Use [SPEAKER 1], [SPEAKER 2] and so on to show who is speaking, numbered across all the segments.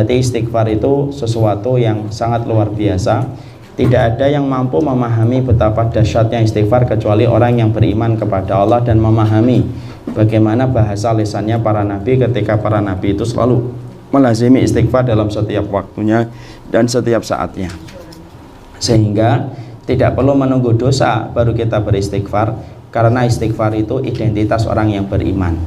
[SPEAKER 1] Jadi istighfar itu sesuatu yang sangat luar biasa. Tidak ada yang mampu memahami betapa dahsyatnya istighfar kecuali orang yang beriman kepada Allah dan memahami bagaimana bahasa lisannya para nabi ketika para nabi itu selalu melazimi istighfar dalam setiap waktunya dan setiap saatnya. Sehingga tidak perlu menunggu dosa baru kita beristighfar, karena istighfar itu identitas orang yang beriman.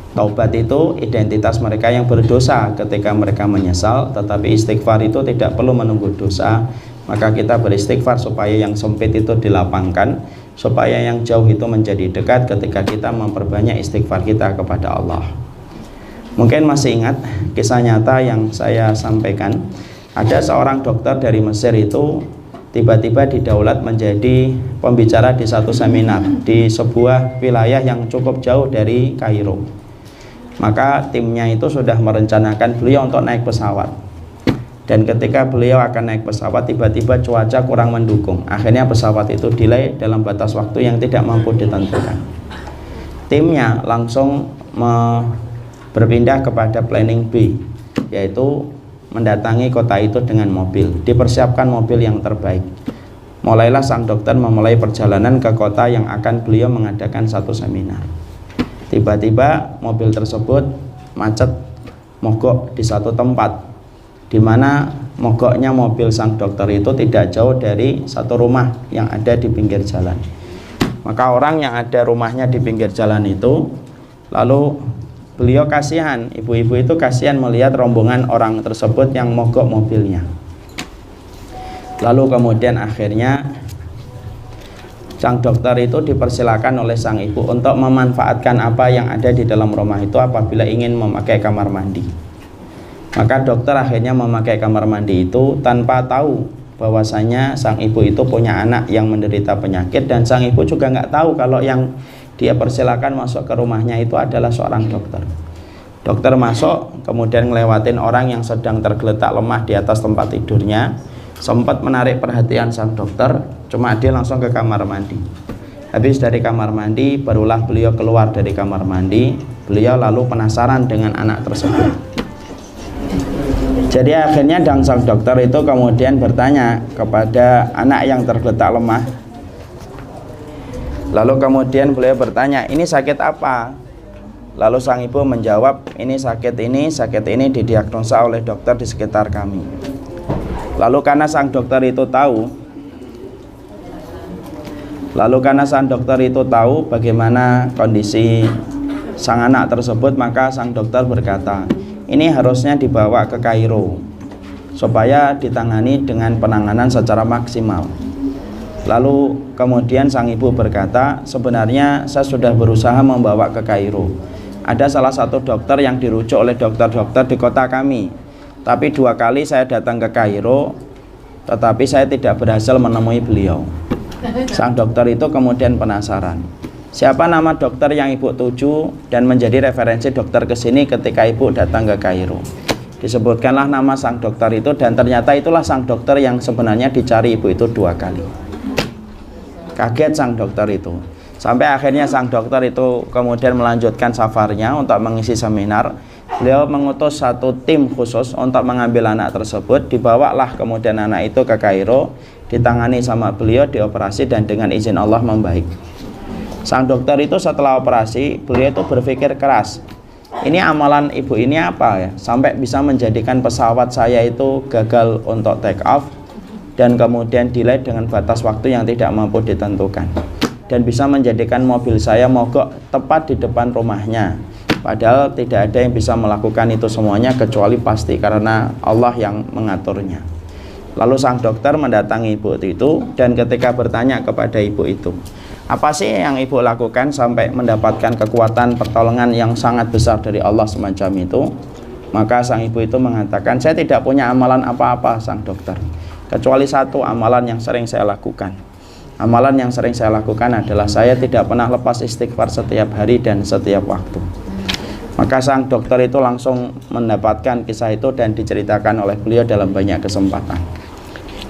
[SPEAKER 1] Taubat itu identitas mereka yang berdosa ketika mereka menyesal, tetapi istighfar itu tidak perlu menunggu dosa. Maka kita beristighfar supaya yang sempit itu dilapangkan, supaya yang jauh itu menjadi dekat ketika kita memperbanyak istighfar kita kepada Allah. Mungkin masih ingat kisah nyata yang saya sampaikan. Ada seorang dokter dari Mesir itu tiba-tiba didaulat menjadi pembicara di satu seminar di sebuah wilayah yang cukup jauh dari Kairo. Maka timnya itu sudah merencanakan beliau untuk naik pesawat. Dan ketika beliau akan naik pesawat, tiba-tiba cuaca kurang mendukung. Akhirnya pesawat itu delay dalam batas waktu yang tidak mampu ditentukan. Timnya langsung berpindah kepada planning B, yaitu mendatangi kota itu dengan mobil. Dipersiapkan mobil yang terbaik. Mulailah sang dokter memulai perjalanan ke kota yang akan beliau mengadakan satu seminar. Tiba-tiba mobil tersebut macet, mogok di satu tempat, di mana mogoknya mobil sang dokter itu tidak jauh dari satu rumah yang ada di pinggir jalan. Maka orang yang ada rumahnya di pinggir jalan itu, lalu beliau kasihan, ibu-ibu itu kasihan melihat rombongan orang tersebut yang mogok mobilnya. Lalu kemudian akhirnya sang dokter itu dipersilakan oleh sang ibu untuk memanfaatkan apa yang ada di dalam rumah itu apabila ingin memakai kamar mandi. Maka dokter akhirnya memakai kamar mandi itu tanpa tahu bahwasanya sang ibu itu punya anak yang menderita penyakit, dan sang ibu juga nggak tahu kalau yang dia persilakan masuk ke rumahnya itu adalah seorang dokter. Dokter masuk, kemudian ngelewatin orang yang sedang tergeletak lemah di atas tempat tidurnya, sempat menarik perhatian sang dokter, cuma dia langsung ke kamar mandi. Habis dari kamar mandi, barulah beliau keluar dari kamar mandi. Beliau lalu penasaran dengan anak tersebut. Jadi akhirnya sang dokter itu kemudian bertanya kepada anak yang tergeletak lemah. Lalu kemudian beliau bertanya, ini sakit apa? Lalu sang ibu menjawab, ini sakit ini didiagnosa oleh dokter di sekitar kami. Lalu karena sang dokter itu tahu bagaimana kondisi sang anak tersebut, maka sang dokter berkata, ini harusnya dibawa ke Kairo supaya ditangani dengan penanganan secara maksimal. Lalu kemudian sang ibu berkata, sebenarnya saya sudah berusaha membawa ke Kairo. Ada salah satu dokter yang dirujuk oleh dokter-dokter di kota kami, tapi 2 kali saya datang ke Kairo, tetapi saya tidak berhasil menemui beliau. Sang dokter itu kemudian penasaran, siapa nama dokter yang ibu tuju dan menjadi referensi dokter ke sini ketika ibu datang ke Kairo. Disebutkanlah nama sang dokter itu, dan ternyata itulah sang dokter yang sebenarnya dicari ibu itu 2 kali. Kaget sang dokter itu, sampai akhirnya sang dokter itu kemudian melanjutkan safarnya untuk mengisi seminar. Beliau mengutus satu tim khusus untuk mengambil anak tersebut. Dibawalah kemudian anak itu ke Kairo, ditangani sama beliau, dioperasi, dan dengan izin Allah membaik. Sang dokter itu setelah operasi, beliau itu berpikir keras, ini amalan ibu ini apa ya, sampai bisa menjadikan pesawat saya itu gagal untuk take off dan kemudian delay dengan batas waktu yang tidak mampu ditentukan, dan bisa menjadikan mobil saya mogok tepat di depan rumahnya, padahal tidak ada yang bisa melakukan itu semuanya kecuali pasti karena Allah yang mengaturnya. Lalu sang dokter mendatangi ibu itu, dan ketika bertanya kepada ibu itu, apa sih yang ibu lakukan sampai mendapatkan kekuatan pertolongan yang sangat besar dari Allah semacam itu? Maka sang ibu itu mengatakan, saya tidak punya amalan apa-apa sang dokter, kecuali satu amalan yang sering saya lakukan. Amalan yang sering saya lakukan adalah saya tidak pernah lepas istighfar setiap hari dan setiap waktu. Maka sang dokter itu langsung mendapatkan kisah itu dan diceritakan oleh beliau dalam banyak kesempatan.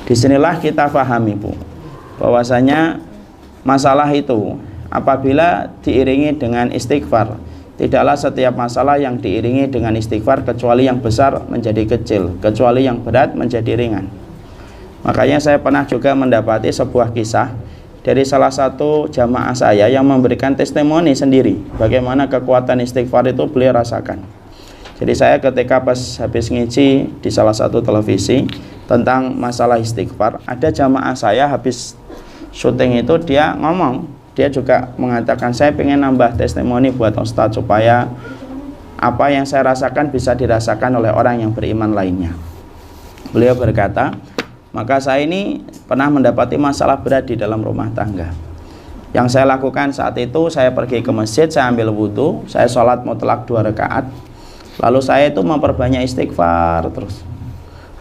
[SPEAKER 1] Disinilah kita pahami, Bu, bahwasanya masalah itu apabila diiringi dengan istighfar, Tidaklah setiap masalah yang diiringi dengan istighfar kecuali yang besar menjadi kecil, kecuali yang berat menjadi ringan. Makanya saya pernah juga mendapati sebuah kisah dari salah satu jamaah saya yang memberikan testimoni sendiri bagaimana kekuatan istighfar itu beliau rasakan. Jadi saya ketika pas habis ngisi di salah satu televisi tentang masalah istighfar, ada jamaah saya habis syuting itu dia ngomong, dia juga mengatakan saya pengen nambah testimoni buat Ustadz supaya apa yang saya rasakan bisa dirasakan oleh orang yang beriman lainnya. Beliau berkata, maka saya ini pernah mendapati masalah berat di dalam rumah tangga. Yang saya lakukan saat itu, saya pergi ke masjid, saya ambil wudhu, saya sholat mutlak 2 rakaat. Lalu saya itu memperbanyak istighfar terus.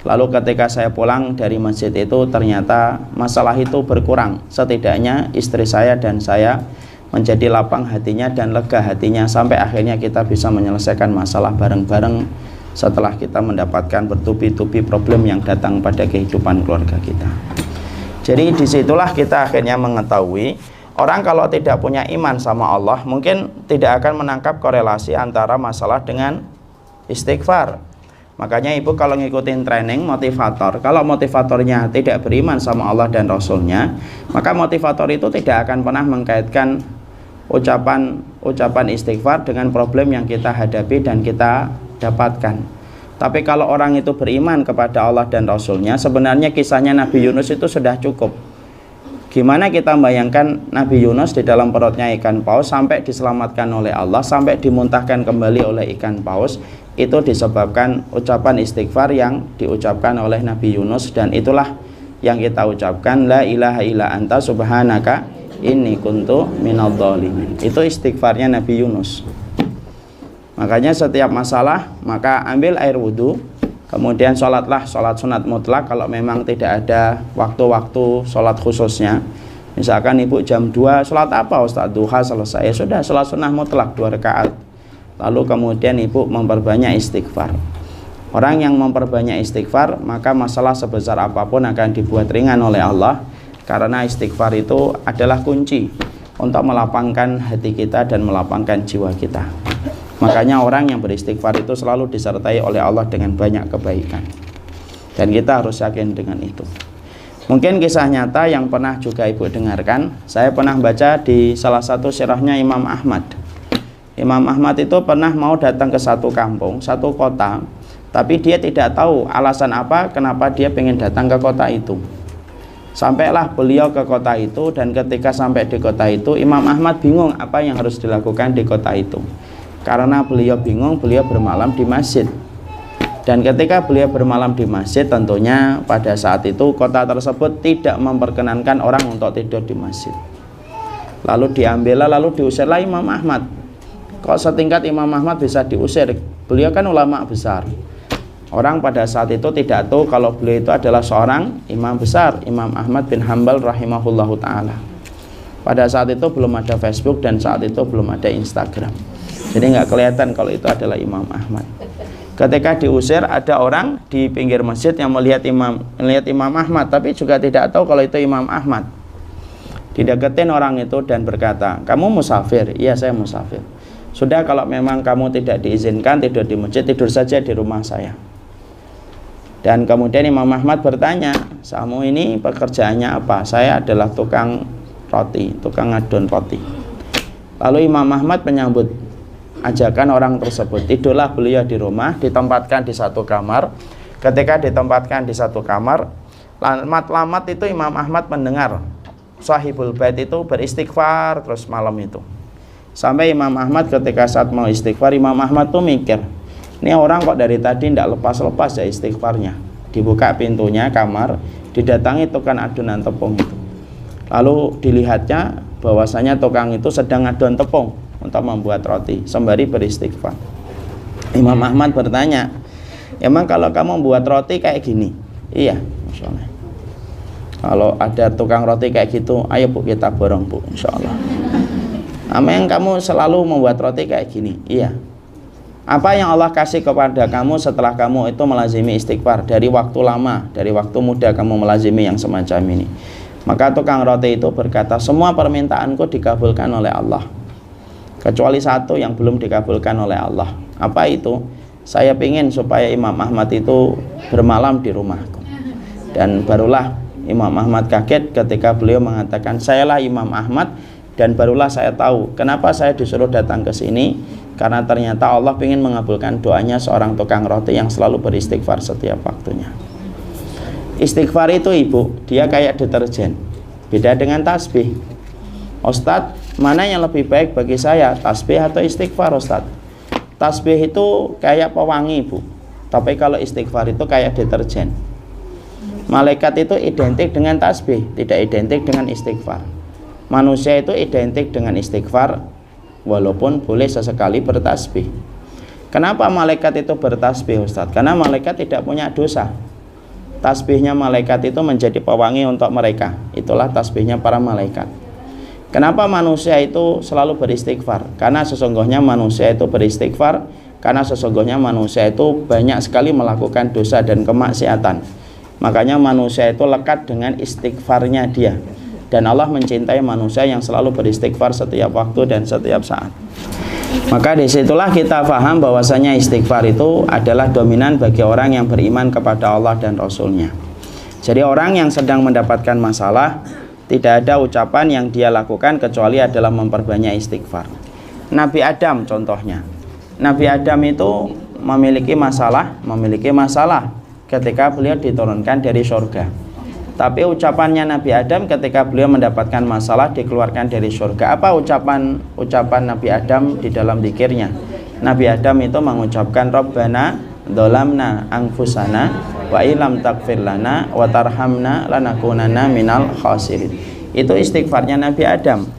[SPEAKER 1] Lalu ketika saya pulang dari masjid itu, ternyata masalah itu berkurang. Setidaknya istri saya dan saya menjadi lapang hatinya dan lega hatinya, sampai akhirnya kita bisa menyelesaikan masalah bareng-bareng setelah kita mendapatkan bertubi-tubi problem yang datang pada kehidupan keluarga kita. Jadi disitulah kita akhirnya mengetahui orang kalau tidak punya iman sama Allah mungkin tidak akan menangkap korelasi antara masalah dengan istighfar. Makanya ibu kalau ngikutin training motivator, kalau motivatornya tidak beriman sama Allah dan Rasulnya, maka motivator itu tidak akan pernah mengkaitkan ucapan istighfar dengan problem yang kita hadapi dan kita dapatkan. Tapi kalau orang itu beriman kepada Allah dan Rasulnya, sebenarnya kisahnya Nabi Yunus itu sudah cukup. Gimana kita bayangkan Nabi Yunus di dalam perutnya ikan paus sampai diselamatkan oleh Allah, sampai dimuntahkan kembali oleh ikan paus, itu disebabkan ucapan istighfar yang diucapkan oleh Nabi Yunus, dan itulah yang kita ucapkan, la ilaha illa anta subhanaka inni kuntu minadh-dhalimin. Itu istighfarnya Nabi Yunus. Makanya setiap masalah maka ambil air wudhu, kemudian sholatlah sholat sunat mutlak kalau memang tidak ada waktu-waktu sholat khususnya. Misalkan ibu jam 2 sholat apa Ustaz? Duha selesai, ya sudah sholat sunat mutlak 2 rakaat. Lalu kemudian ibu memperbanyak istighfar. Orang yang memperbanyak istighfar, maka masalah sebesar apapun akan dibuat ringan oleh Allah, karena istighfar itu adalah kunci untuk melapangkan hati kita dan melapangkan jiwa kita. Makanya orang yang beristighfar itu selalu disertai oleh Allah dengan banyak kebaikan, dan kita harus yakin dengan itu. Mungkin kisah nyata yang pernah juga ibu dengarkan, saya pernah baca di salah satu sirahnya Imam Ahmad. Imam Ahmad itu pernah mau datang ke satu kampung, satu kota, tapi dia tidak tahu alasan apa kenapa dia pengen datang ke kota itu. Sampailah beliau ke kota itu, dan ketika sampai di kota itu, Imam Ahmad bingung apa yang harus dilakukan di kota itu. Karena beliau bingung, beliau bermalam di masjid. Dan ketika beliau bermalam di masjid, tentunya pada saat itu kota tersebut tidak memperkenankan orang untuk tidur di masjid. Lalu diambillah, lalu diusirlah Imam Ahmad. Kok setingkat Imam Ahmad bisa diusir? Beliau kan ulama besar. Orang pada saat itu tidak tahu kalau beliau itu adalah seorang imam besar, Imam Ahmad bin Hanbal rahimahullahu ta'ala. Pada saat itu belum ada Facebook, dan saat itu belum ada Instagram. Jadi nggak kelihatan kalau itu adalah Imam Ahmad. Ketika diusir, ada orang di pinggir masjid yang melihat Imam Ahmad, tapi juga tidak tahu kalau itu Imam Ahmad. Dideketin orang itu dan berkata, kamu musafir? Iya, saya musafir. Sudah, kalau memang kamu tidak diizinkan tidur di masjid, tidur saja di rumah saya. Dan kemudian Imam Ahmad bertanya, kamu ini pekerjaannya apa? Saya adalah tukang roti, tukang ngadon roti. Lalu Imam Ahmad menyambut ajakan orang tersebut. Tidurlah beliau di rumah, ditempatkan di satu kamar. Ketika ditempatkan di satu kamar, lamat-lamat itu Imam Ahmad mendengar Sahibul Bait itu beristighfar terus malam itu. Sampai Imam Ahmad ketika saat mau istighfar, Imam Ahmad tuh mikir, ini orang kok dari tadi tidak lepas-lepas ya istighfarnya. Dibuka pintunya kamar, didatangi tukang adonan tepung itu. Lalu dilihatnya bahwasanya tukang itu sedang adon tepung untuk membuat roti sembari beristighfar. Imam Ahmad bertanya, emang kalau kamu membuat roti kayak gini? Iya, maksudnya. Kalau ada tukang roti kayak gitu, ayo bu kita borong bu, insyaallah. Yang kamu selalu membuat roti kayak gini? Iya. Apa yang Allah kasih kepada kamu setelah kamu itu melazimi istighfar dari waktu lama, dari waktu muda kamu melazimi yang semacam ini? Maka tukang roti itu berkata, semua permintaanku dikabulkan oleh Allah. kecuali satu yang belum dikabulkan oleh Allah. Apa itu? Saya ingin supaya Imam Ahmad itu bermalam di rumahku. Dan barulah Imam Ahmad kaget ketika beliau mengatakan, sayalah Imam Ahmad. Dan barulah saya tahu kenapa saya disuruh datang ke sini, karena ternyata Allah ingin mengabulkan doanya seorang tukang roti yang selalu beristighfar setiap waktunya. Istighfar itu ibu, dia kayak deterjen, beda dengan tasbih. Ustadz, mana yang lebih baik bagi saya, tasbih atau istighfar Ustadz? Tasbih itu kayak pewangi ibu, tapi kalau istighfar itu kayak deterjen. Malaikat itu identik dengan tasbih, tidak identik dengan istighfar. Manusia itu identik dengan istighfar, walaupun boleh sesekali bertasbih. Kenapa malaikat itu bertasbih Ustadz? Karena malaikat tidak punya dosa. Tasbihnya malaikat itu menjadi pewangi untuk mereka. Itulah tasbihnya para malaikat. Kenapa manusia itu selalu beristighfar? Karena sesungguhnya manusia itu beristighfar, karena sesungguhnya manusia itu banyak sekali melakukan dosa dan kemaksiatan. Makanya manusia itu lekat dengan istighfarnya dia. Dan Allah mencintai manusia yang selalu beristighfar setiap waktu dan setiap saat. Maka disitulah kita paham bahwasanya istighfar itu adalah dominan bagi orang yang beriman kepada Allah dan Rasulnya. Jadi orang yang sedang mendapatkan masalah, tidak ada ucapan yang dia lakukan kecuali adalah memperbanyak istighfar. Nabi Adam contohnya. Nabi Adam itu memiliki masalah ketika beliau diturunkan dari surga. Tapi ucapannya Nabi Adam ketika beliau mendapatkan masalah dikeluarkan dari surga. Apa ucapan Nabi Adam di dalam zikirnya? Nabi Adam itu mengucapkan Rabbana dzalamna anfusana wa illam taghfir lana wa tarhamna lanakunanna minal khasirin. Itu istighfarnya Nabi Adam.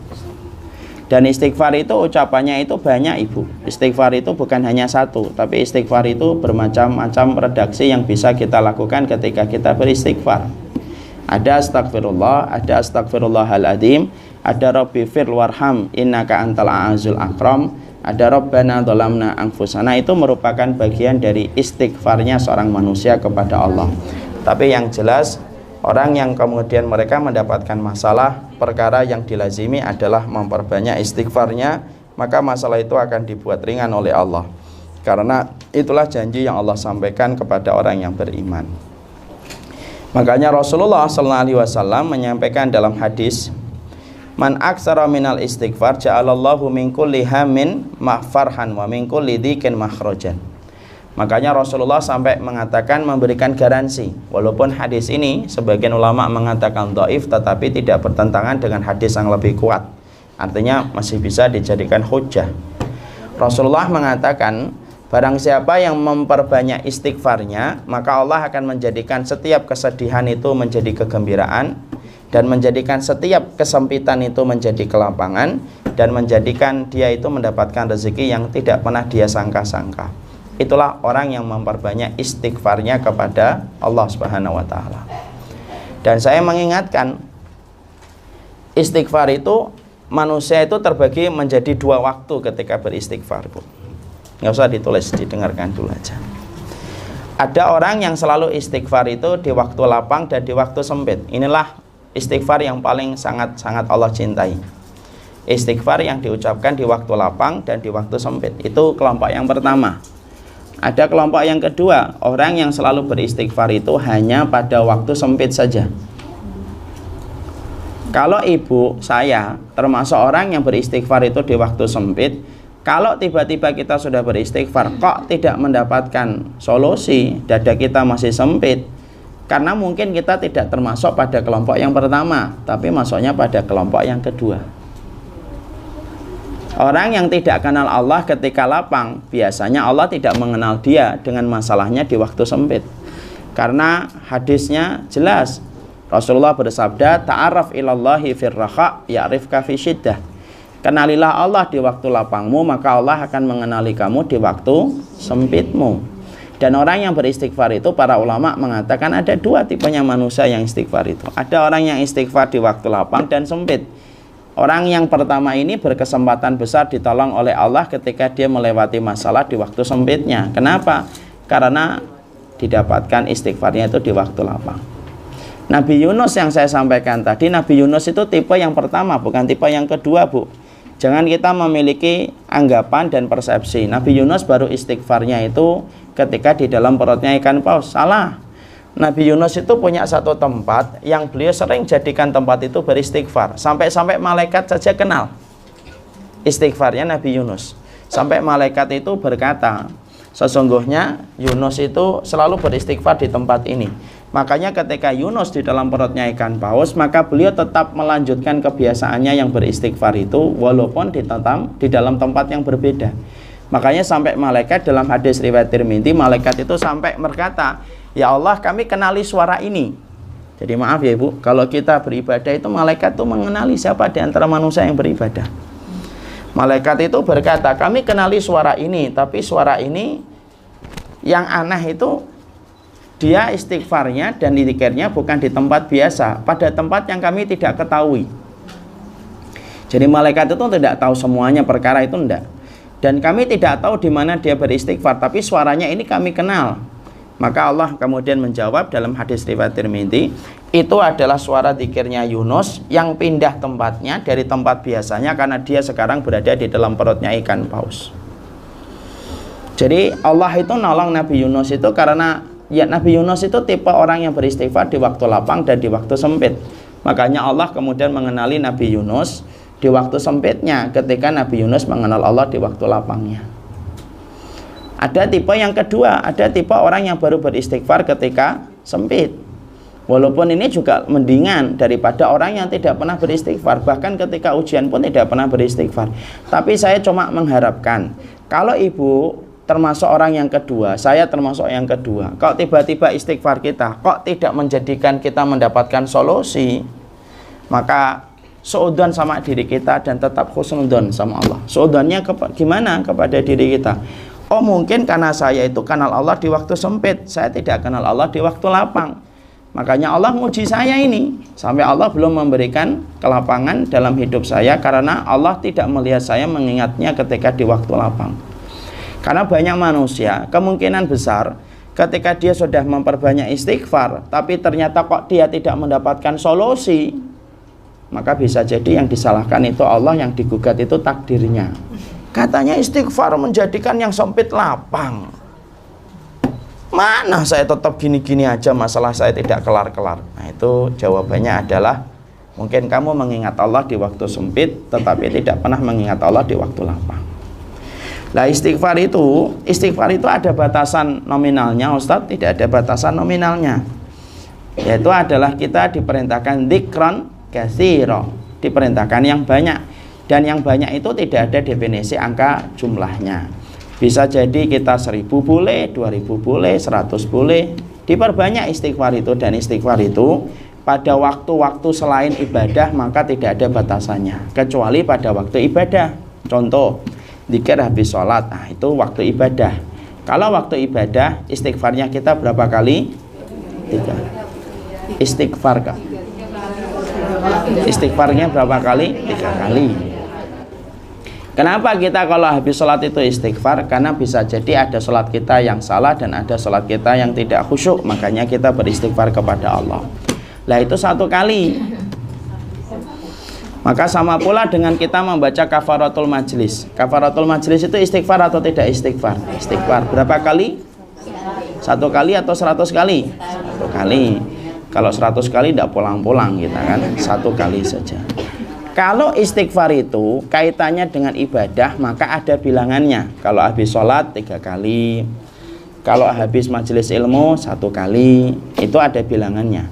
[SPEAKER 1] Dan istighfar itu ucapannya itu banyak ibu. Istighfar itu bukan hanya satu, tapi istighfar itu bermacam-macam redaksi yang bisa kita lakukan ketika kita beristighfar. Ada astagfirullah, ada astagfirullahaladzim, ada Rabbi fir warham innaka antal a'azul akram, ada Rabbana dzalamna anfusana. Itu merupakan bagian dari istighfarnya seorang manusia kepada Allah. Tapi yang jelas, orang yang kemudian mereka mendapatkan masalah, perkara yang dilazimi adalah memperbanyak istighfarnya, maka masalah itu akan dibuat ringan oleh Allah. Karena itulah janji yang Allah sampaikan kepada orang yang beriman. Makanya Rasulullah SAW menyampaikan dalam hadis, man aksara minal istighfar ja'alallahu min kulli hamin mahfarhan wa min kulli dhikin makhrajan. Makanya Rasulullah sampai mengatakan, memberikan garansi, walaupun hadis ini sebagian ulama mengatakan dhaif, tetapi tidak bertentangan dengan hadis yang lebih kuat. Artinya masih bisa dijadikan hujjah. Rasulullah mengatakan, barang siapa yang memperbanyak istighfarnya, maka Allah akan menjadikan setiap kesedihan itu menjadi kegembiraan, dan menjadikan setiap kesempitan itu menjadi kelapangan, dan menjadikan dia itu mendapatkan rezeki yang tidak pernah dia sangka-sangka. Itulah orang yang memperbanyak istighfarnya kepada Allah Subhanahu wa Ta'ala. Dan saya mengingatkan, istighfar itu, manusia itu terbagi menjadi dua waktu ketika beristighfar, Bu. Nggak usah ditulis, didengarkan dulu aja. Ada orang yang selalu istighfar itu di waktu lapang dan di waktu sempit. Inilah istighfar yang paling sangat-sangat Allah cintai. Istighfar yang diucapkan di waktu lapang dan di waktu sempit. Itu kelompok yang pertama. Ada kelompok yang kedua, orang yang selalu beristighfar itu hanya pada waktu sempit saja. Kalau ibu saya termasuk orang yang beristighfar itu di waktu sempit, kalau tiba-tiba kita sudah beristighfar kok tidak mendapatkan solusi, dada kita masih sempit, karena mungkin kita tidak termasuk pada kelompok yang pertama, tapi masuknya pada kelompok yang kedua. Orang yang tidak kenal Allah ketika lapang, biasanya Allah tidak mengenal dia dengan masalahnya di waktu sempit. Karena hadisnya jelas, Rasulullah bersabda, ta'arraf ilallahi firraha ya'rifka fi syiddah. Kenalilah Allah di waktu lapangmu, maka Allah akan mengenali kamu di waktu sempitmu. Dan orang yang beristighfar itu, para ulama mengatakan ada dua tipenya manusia yang istighfar itu. Ada orang yang istighfar di waktu lapang dan sempit. Orang yang pertama ini berkesempatan besar ditolong oleh Allah ketika dia melewati masalah di waktu sempitnya. Kenapa? Karena didapatkan istighfarnya itu di waktu lapang. Nabi Yunus yang saya sampaikan tadi, Nabi Yunus itu tipe yang pertama, bukan tipe yang kedua, Bu. Jangan kita memiliki anggapan dan persepsi Nabi Yunus baru istighfarnya itu ketika di dalam perutnya ikan paus. Salah. Nabi Yunus itu punya satu tempat yang beliau sering jadikan tempat itu beristighfar. Sampai-sampai malaikat saja kenal istighfarnya Nabi Yunus. Sampai malaikat itu berkata, sesungguhnya Yunus itu selalu beristighfar di tempat ini. Makanya ketika Yunus di dalam perutnya ikan paus, maka beliau tetap melanjutkan kebiasaannya yang beristighfar itu, walaupun di dalam tempat yang berbeda. Makanya sampai malaikat dalam hadis riwayat Tirmidzi, malaikat itu sampai berkata, ya Allah, kami kenali suara ini. Jadi maaf ya Ibu, kalau kita beribadah itu malaikat itu mengenali siapa di antara manusia yang beribadah. Malaikat itu berkata, kami kenali suara ini, tapi suara ini yang aneh itu dia istighfarnya dan zikirnya bukan di tempat biasa, pada tempat yang kami tidak ketahui. Jadi malaikat itu tidak tahu semuanya perkara itu, enggak. Dan kami tidak tahu di mana dia beristighfar, tapi suaranya ini kami kenal. Maka Allah kemudian menjawab dalam hadis riwayat Tirmidzi, itu adalah suara zikirnya Yunus yang pindah tempatnya dari tempat biasanya karena dia sekarang berada di dalam perutnya ikan paus. Jadi Allah itu nolong Nabi Yunus itu karena ya Nabi Yunus itu tipe orang yang beristighfar di waktu lapang dan di waktu sempit. Makanya Allah kemudian mengenali Nabi Yunus di waktu sempitnya ketika Nabi Yunus mengenal Allah di waktu lapangnya. Ada tipe yang kedua, ada tipe orang yang baru beristighfar ketika sempit. Walaupun ini juga mendingan daripada orang yang tidak pernah beristighfar, bahkan ketika ujian pun tidak pernah beristighfar. Tapi saya cuma mengharapkan, kalau Ibu termasuk orang yang kedua, saya termasuk yang kedua, kok tiba-tiba istighfar kita kok tidak menjadikan kita mendapatkan solusi, maka suudzon sama diri kita dan tetap husnudzon sama Allah. Suudzonnya gimana kepada diri kita? Oh, mungkin karena saya itu kenal Allah di waktu sempit, saya tidak kenal Allah di waktu lapang. Makanya Allah nguji saya ini, sampai Allah belum memberikan kelapangan dalam hidup saya, karena Allah tidak melihat saya mengingatnya ketika di waktu lapang. Karena banyak manusia, kemungkinan besar ketika dia sudah memperbanyak istighfar, tapi ternyata kok dia tidak mendapatkan solusi, maka bisa jadi yang disalahkan itu Allah, yang digugat itu takdirnya. Katanya istighfar menjadikan yang sempit lapang. Mana saya tetap gini-gini aja, masalah saya tidak kelar-kelar. Nah, itu jawabannya adalah mungkin kamu mengingat Allah di waktu sempit, tetapi tidak pernah mengingat Allah di waktu lapang. Nah, istighfar itu ada batasan nominalnya, Ustadz. Tidak ada batasan nominalnya. Yaitu adalah kita diperintahkan dzikran katsira, diperintahkan yang banyak. Dan yang banyak itu tidak ada definisi angka jumlahnya. Bisa jadi kita 1000 boleh, 2000 boleh, 100 boleh. Diperbanyak istighfar itu, dan istighfar itu pada waktu-waktu selain ibadah maka tidak ada batasannya, kecuali pada waktu ibadah. Contoh, zikir habis sholat, nah itu waktu ibadah. Kalau waktu ibadah istighfarnya kita berapa kali? 3. Istighfar Kak. Istighfarnya berapa kali? 3 kali. Kenapa kita kalau habis sholat itu istighfar? Karena bisa jadi ada sholat kita yang salah dan ada sholat kita yang tidak khusyuk, makanya kita beristighfar kepada Allah. Lah itu 1 kali. Maka sama pula dengan kita membaca kafaratul majlis. Kafaratul majlis itu istighfar atau tidak istighfar? Istighfar. Berapa kali? 1 kali atau 100 kali? 1 kali. Kalau 100 kali tidak pulang-pulang kita kan, 1 kali saja. Kalau istighfar itu kaitannya dengan ibadah, maka ada bilangannya. Kalau habis sholat 3 kali, kalau habis majelis ilmu 1 kali, itu ada bilangannya.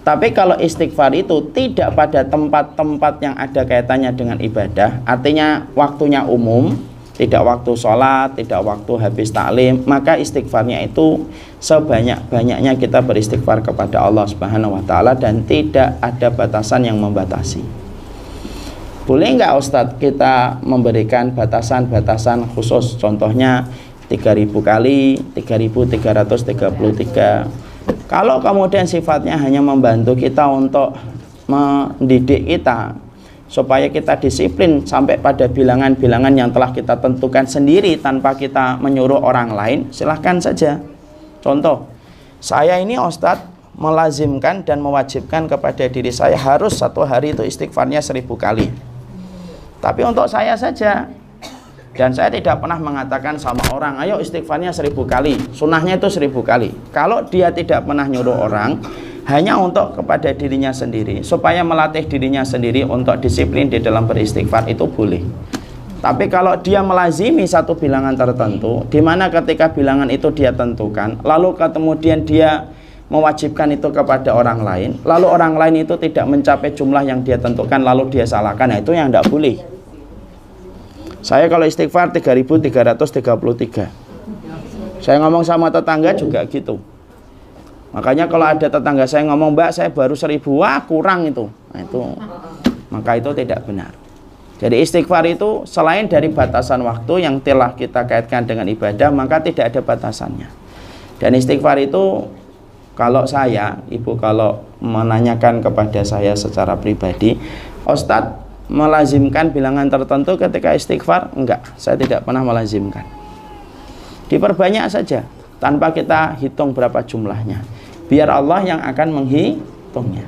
[SPEAKER 1] Tapi kalau istighfar itu tidak pada tempat-tempat yang ada kaitannya dengan ibadah, artinya waktunya umum, tidak waktu sholat, tidak waktu habis taklim, maka istighfarnya itu sebanyak-banyaknya kita beristighfar kepada Allah Subhanahu wa Ta'ala, dan tidak ada batasan yang membatasi. Boleh nggak Ustadz kita memberikan batasan-batasan khusus? Contohnya 3000 kali, 3333. Kalau kemudian sifatnya hanya membantu kita untuk mendidik kita supaya kita disiplin sampai pada bilangan-bilangan yang telah kita tentukan sendiri tanpa kita menyuruh orang lain, silahkan saja. Contoh, saya ini Ustadz melazimkan dan mewajibkan kepada diri saya harus 1 hari itu istighfarnya 1000 kali. Tapi untuk saya saja. Dan saya tidak pernah mengatakan sama orang, ayo istighfarnya 1000 kali, sunnahnya itu 1000 kali. Kalau dia tidak pernah nyuruh orang, hanya untuk kepada dirinya sendiri, supaya melatih dirinya sendiri untuk disiplin di dalam beristighfar, itu boleh. Tapi kalau dia melazimi satu bilangan tertentu, di mana ketika bilangan itu dia tentukan, lalu kemudian dia mewajibkan itu kepada orang lain, lalu orang lain itu tidak mencapai jumlah yang dia tentukan, lalu dia salahkan, nah itu yang tidak boleh. Saya kalau istighfar 3333. Saya ngomong sama tetangga juga gitu. Makanya kalau ada tetangga saya ngomong, Mbak saya baru 1000, wah kurang itu. Nah, itu maka itu tidak benar. Jadi istighfar itu selain dari batasan waktu yang telah kita kaitkan dengan ibadah, maka tidak ada batasannya. Dan istighfar itu kalau saya, Ibu kalau menanyakan kepada saya secara pribadi, Ustadz melazimkan bilangan tertentu ketika istighfar? Enggak, saya tidak pernah melazimkan. Diperbanyak saja tanpa kita hitung berapa jumlahnya, biar Allah yang akan menghitungnya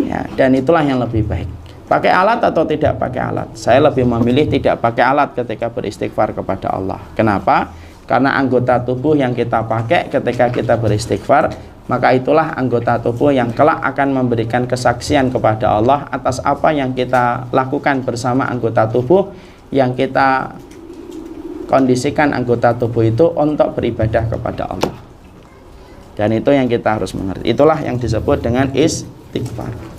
[SPEAKER 1] ya, dan itulah yang lebih baik. Pakai alat atau tidak pakai alat? Saya lebih memilih tidak pakai alat ketika beristighfar kepada Allah. Kenapa? Karena anggota tubuh yang kita pakai ketika kita beristighfar, maka itulah anggota tubuh yang kelak akan memberikan kesaksian kepada Allah atas apa yang kita lakukan bersama anggota tubuh yang kita kondisikan anggota tubuh itu untuk beribadah kepada Allah. Dan itu yang kita harus mengerti. Itulah yang disebut dengan istighfar.